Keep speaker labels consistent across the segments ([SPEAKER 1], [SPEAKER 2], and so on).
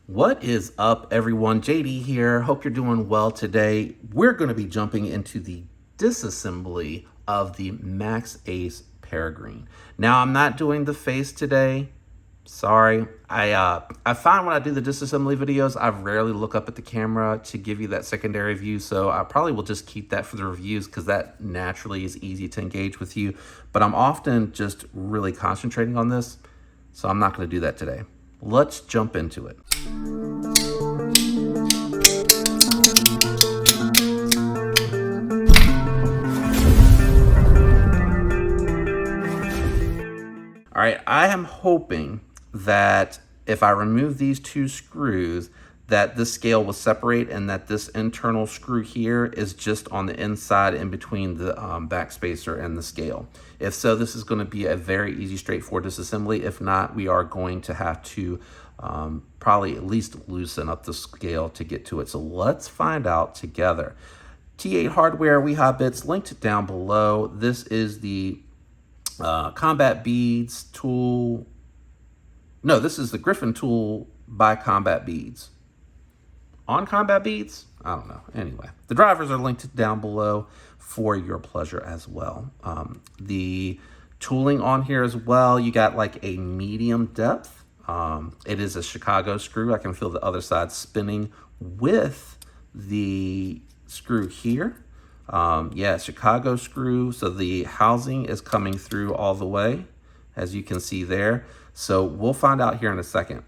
[SPEAKER 1] What is up, everyone? JD here. Hope you're doing well today. We're going to be jumping into the disassembly of the Maxace Peregrine. Now, I'm not doing the face today. Sorry. I find when I do the disassembly videos, I rarely look up at the camera to give you that secondary view. So I probably will just keep that for the reviews because that naturally is easy to engage with you. But I'm often just really concentrating on this. So I'm not going to do that today. Let's jump into it. All right, I am hoping that if I remove these two screws, that this scale will separate and that this internal screw here is just on the inside in between the backspacer and the scale. If so, this is going to be a very easy, straightforward disassembly. If not, we are going to have to probably at least loosen up the scale to get to it. So let's find out together. T8 hardware, WeHotBits, linked down below. This is the Combat Beads tool. No, this is the Griffin tool by Combat Beads. On Combat Beads? I don't know. Anyway, the drivers are linked down below for your pleasure as well. The tooling on here as well, you got like a medium depth. It is a Chicago screw. I can feel the other side spinning with the screw here. Yeah, Chicago screw. So the housing is coming through all the way, as you can see there. So we'll find out here in a second.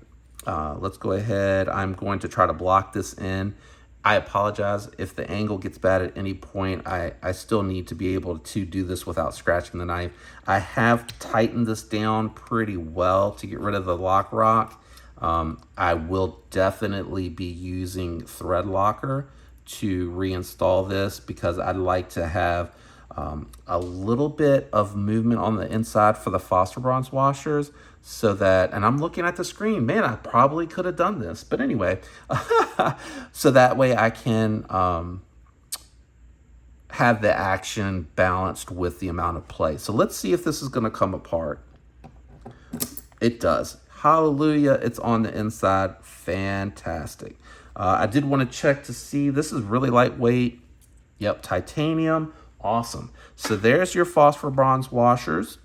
[SPEAKER 1] Let's go ahead. I'm going to try to block this in. I apologize if the angle gets bad at any point. I still need to be able to do this without scratching the knife. I have tightened this down pretty well to get rid of the lock rock. I will definitely be using thread locker to reinstall this because I'd like to have a little bit of movement on the inside for the phosphor bronze washers so that, and I'm looking at the screen, man, I probably could have done this, but anyway, so that way I can have the action balanced with the amount of play. So let's see if this is going to come apart. It does. Hallelujah. It's on the inside. Fantastic. I did want to check to see, this is really lightweight. Yep, titanium. Awesome. So there's your phosphor bronze washers.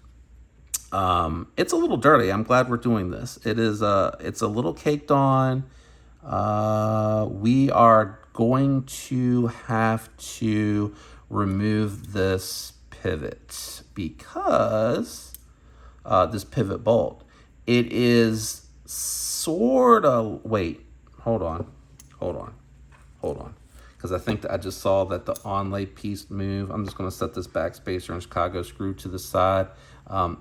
[SPEAKER 1] It's a little dirty. I'm glad we're doing this. It's a little caked on. We are going to have to remove this pivot because this pivot bolt. It is sort of, wait, hold on. Because I think that I just saw that the onlay piece move. I'm just going to set this backspacer and Chicago screw to the side.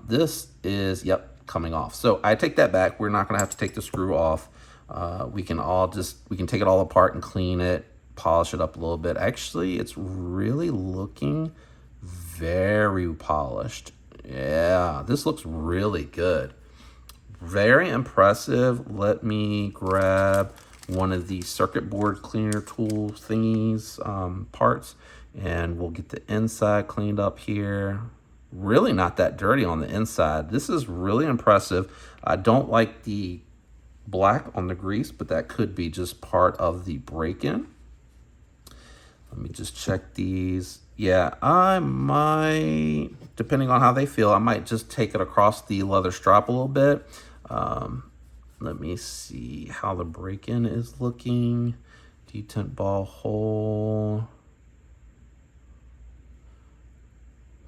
[SPEAKER 1] This is, yep, coming off. So I take that back. We're not going to have to take the screw off. We can take it all apart and clean it, polish it up a little bit. Actually, it's really looking very polished. Yeah, this looks really good. Very impressive. Let me grab one of the circuit board cleaner tool thingies, parts, and we'll get the inside cleaned up here. Really not that dirty on the inside. This is really impressive. I don't like the black on the grease, but that could be just part of the break-in. Let me just check these. Yeah, I might, depending on how they feel, I might just take it across the leather strap a little bit. Let me see how the break-in is looking. Detent ball hole.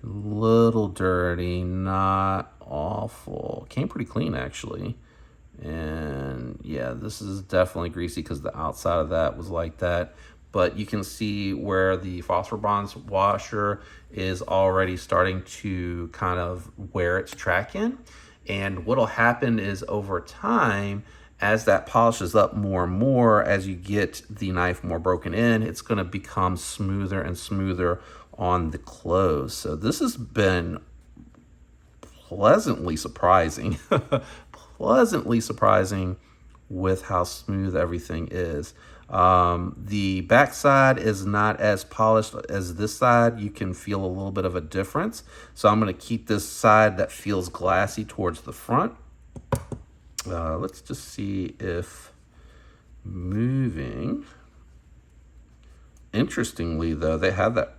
[SPEAKER 1] A little dirty, not awful. Came pretty clean, actually. And yeah, this is definitely greasy because the outside of that was like that. But you can see where the phosphor bronze washer is already starting to kind of wear its track in. And what'll happen is over time, as that polishes up more and more, as you get the knife more broken in, it's going to become smoother and smoother on the close. So this has been pleasantly surprising, pleasantly surprising with how smooth everything is. The back side is not as polished as this side. You can feel a little bit of a difference. So I'm going to keep this side that feels glassy towards the front. Let's just see if moving. Interestingly though, they have that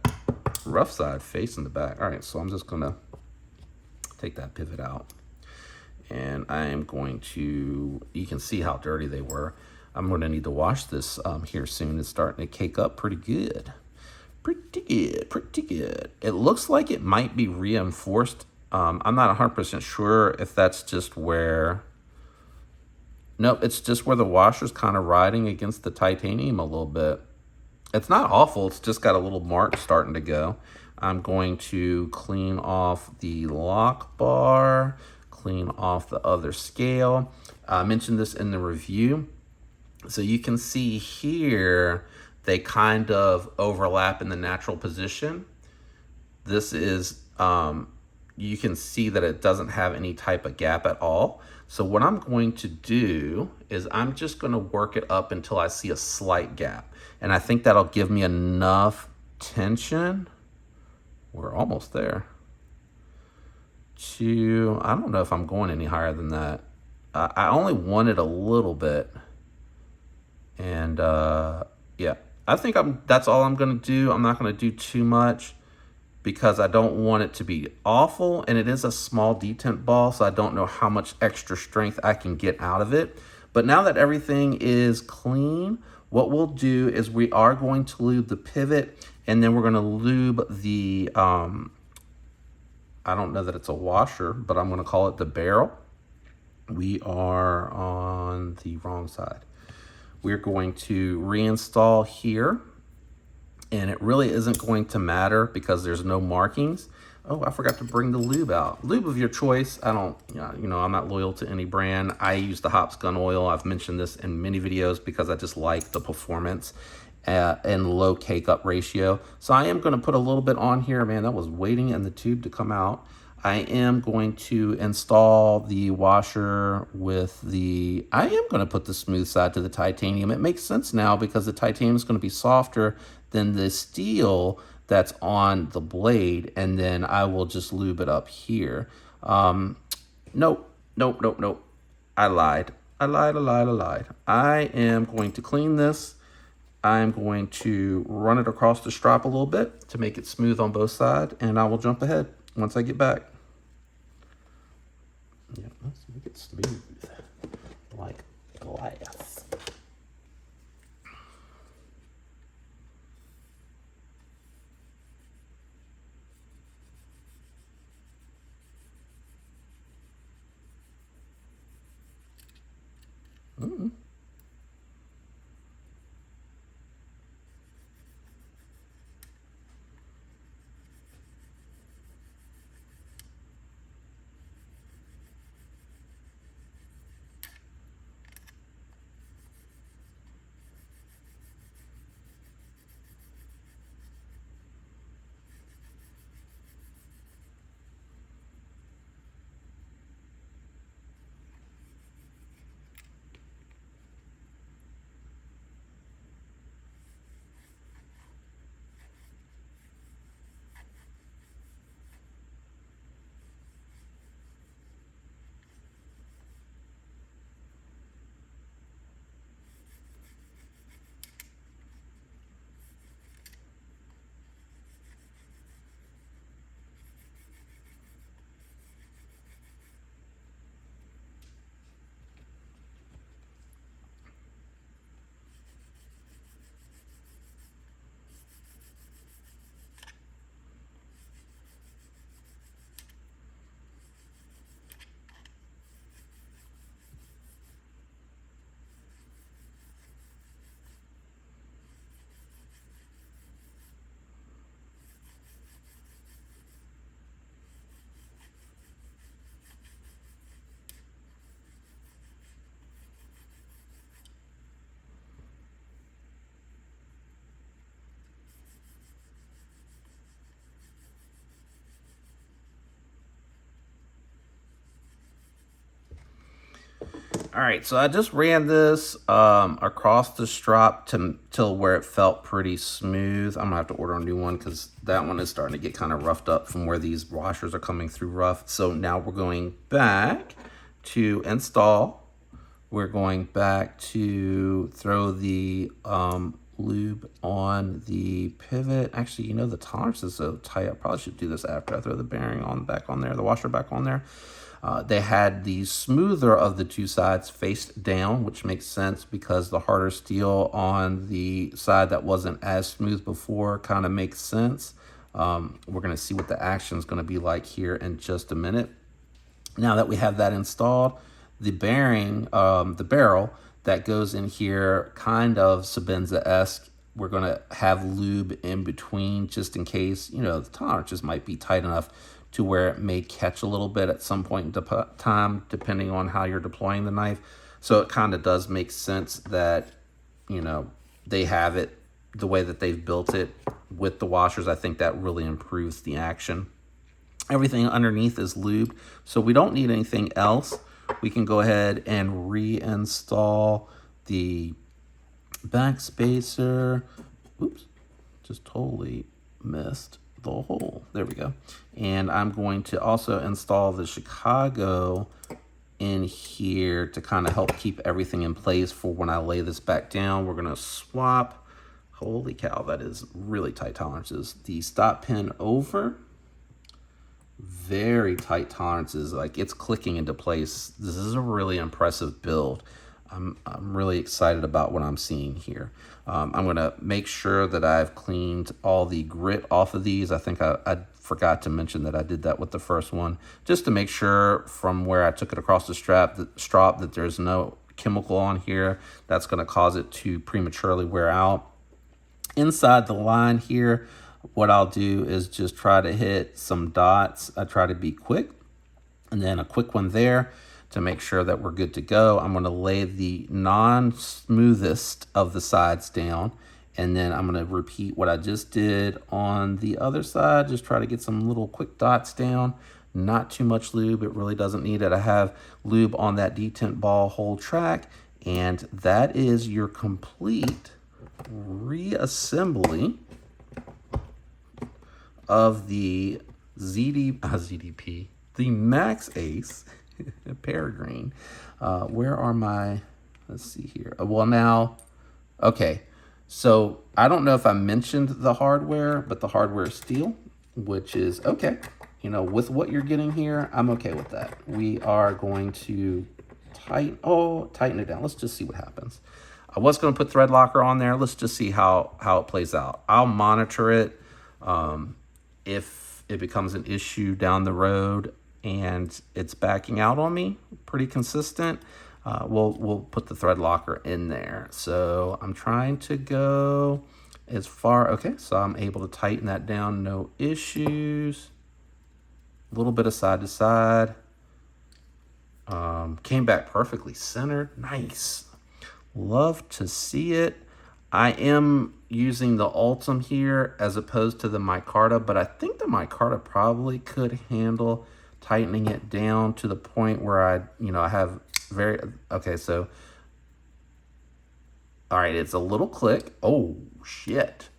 [SPEAKER 1] rough side facing the back. All right, so I'm just gonna take that pivot out. And I am going to, you can see how dirty they were. I'm gonna need to wash this here soon. It's starting to cake up pretty good. Pretty good, pretty good. It looks like it might be reinforced. I'm not 100% sure if that's just where, nope, it's just where the washer's kind of riding against the titanium a little bit. It's not awful, it's just got a little mark starting to go. I'm going to clean off the lock bar, clean off the other scale. I mentioned this in the review. So you can see here, they kind of overlap in the natural position. This is, you can see that it doesn't have any type of gap at all. So what I'm going to do is I'm just gonna work it up until I see a slight gap. And I think that'll give me enough tension. We're almost there. I don't know if I'm going any higher than that. I only wanted a little bit. And yeah, I think that's all I'm gonna do. I'm not gonna do too much because I don't want it to be awful, and it is a small detent ball, so I don't know how much extra strength I can get out of it. But now that everything is clean, what we'll do is we are going to lube the pivot, and then we're gonna lube the, I don't know that it's a washer, but I'm gonna call it the barrel. We are on the wrong side. We're going to reinstall here, and it really isn't going to matter because there's no markings. Oh, I forgot to bring the lube out. Lube of your choice. I don't, you know, I'm not loyal to any brand. I use the Hops Gun Oil. I've mentioned this in many videos because I just like the performance and low cake-up ratio. So I am gonna put a little bit on here. Man, that was waiting in the tube to come out. I am going to install the washer with I am going to put the smooth side to the titanium. It makes sense now because the titanium is going to be softer than the steel that's on the blade, and then I will just lube it up here. Nope. I lied. I am going to clean this. I'm going to run it across the strap a little bit to make it smooth on both sides, and I will jump ahead once I get back. Yeah, let's make it smooth, like glass. All right, so I just ran this across the strop till where it felt pretty smooth. I'm gonna have to order a new one because that one is starting to get kind of roughed up from where these washers are coming through rough. So now we're going back to install We're going back to throw the lube on the pivot. Actually, you know, the tolerance is so tight. I probably should do this after I throw the bearing on back on there, the washer back on there. They had the smoother of the two sides faced down, which makes sense because the harder steel on the side that wasn't as smooth before kind of makes sense. We're going to see what the action is going to be like here in just a minute. Now that we have that installed, the bearing, the barrel that goes in here, kind of Sabenza-esque. We're going to have lube in between just in case, you know, the tolerances might be tight enough to where it may catch a little bit at some point in time, depending on how you're deploying the knife. So it kind of does make sense that, you know, they have it the way that they've built it with the washers. I think that really improves the action. Everything underneath is lubed, so we don't need anything else. We can go ahead and reinstall the back spacer. Oops, just totally missed the hole. There we go. And I'm going to also install the Chicago in here to kind of help keep everything in place for when I lay this back down. We're going to swap, holy cow, that is really tight tolerances, the stop pin over. Very tight tolerances, like it's clicking into place. This is a really impressive build. I'm really excited about what I'm seeing here. I'm gonna make sure that I've cleaned all the grit off of these. I think I forgot to mention that I did that with the first one, just to make sure from where I took it across the strap that there's no chemical on here that's gonna cause it to prematurely wear out. Inside the line here, what I'll do is just try to hit some dots. I try to be quick, and then a quick one there to make sure that we're good to go. I'm going to lay the non-smoothest of the sides down, and then I'm going to repeat what I just did on the other side. Just try to get some little quick dots down. Not too much lube. It really doesn't need it. I have lube on that detent ball whole track, and that is your complete reassembly of the ZDP, the Maxace Peregrine. Where are my, let's see here. Well, now, okay. So I don't know if I mentioned the hardware, but the hardware is steel, which is okay. You know, with what you're getting here, I'm okay with that. We are going to tighten it down. Let's just see what happens. I was going to put thread locker on there. Let's just see how it plays out. I'll monitor it. If it becomes an issue down the road and it's backing out on me, pretty consistent, we'll put the thread locker in there. So I'm trying to go as far, okay, so I'm able to tighten that down, no issues. A little bit of side to side. Came back perfectly centered, nice. Love to see it. I am using the Ultim here as opposed to the micarta, but I think the micarta probably could handle tightening it down to the point where I have very, okay, so, all right, it's a little click. Oh, shit.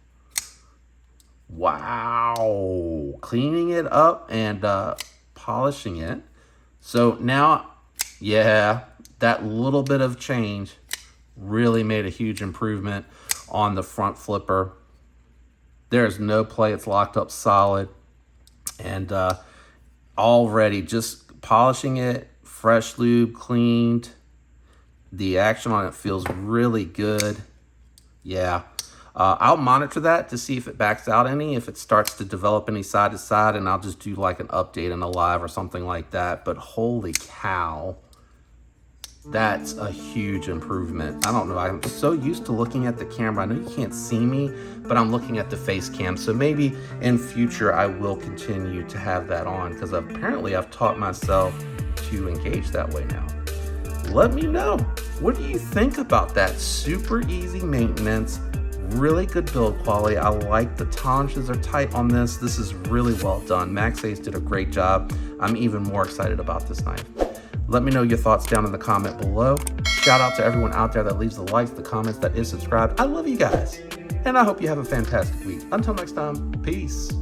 [SPEAKER 1] Wow. Cleaning it up and polishing it. So now, yeah, that little bit of change really made a huge improvement on the front flipper. There's no play, it's locked up solid. And already just polishing it, fresh lube, cleaned. The action on it feels really good. Yeah, I'll monitor that to see if it backs out any, if it starts to develop any side to side, and I'll just do like an update in a live or something like that. But holy cow, that's a huge improvement. I don't know, I'm so used to looking at the camera. I know you can't see me, but I'm looking at the face cam. So maybe in future I will continue to have that on, because apparently I've taught myself to engage that way now. Let me know, what do you think about that? Super easy maintenance, really good build quality. I like the tolerances are tight on this. This is really well done. Maxace did a great job. I'm even more excited about this knife. Let me know your thoughts down in the comment below. Shout out to everyone out there that leaves the likes, the comments, that is subscribed. I love you guys, and I hope you have a fantastic week. Until next time, peace.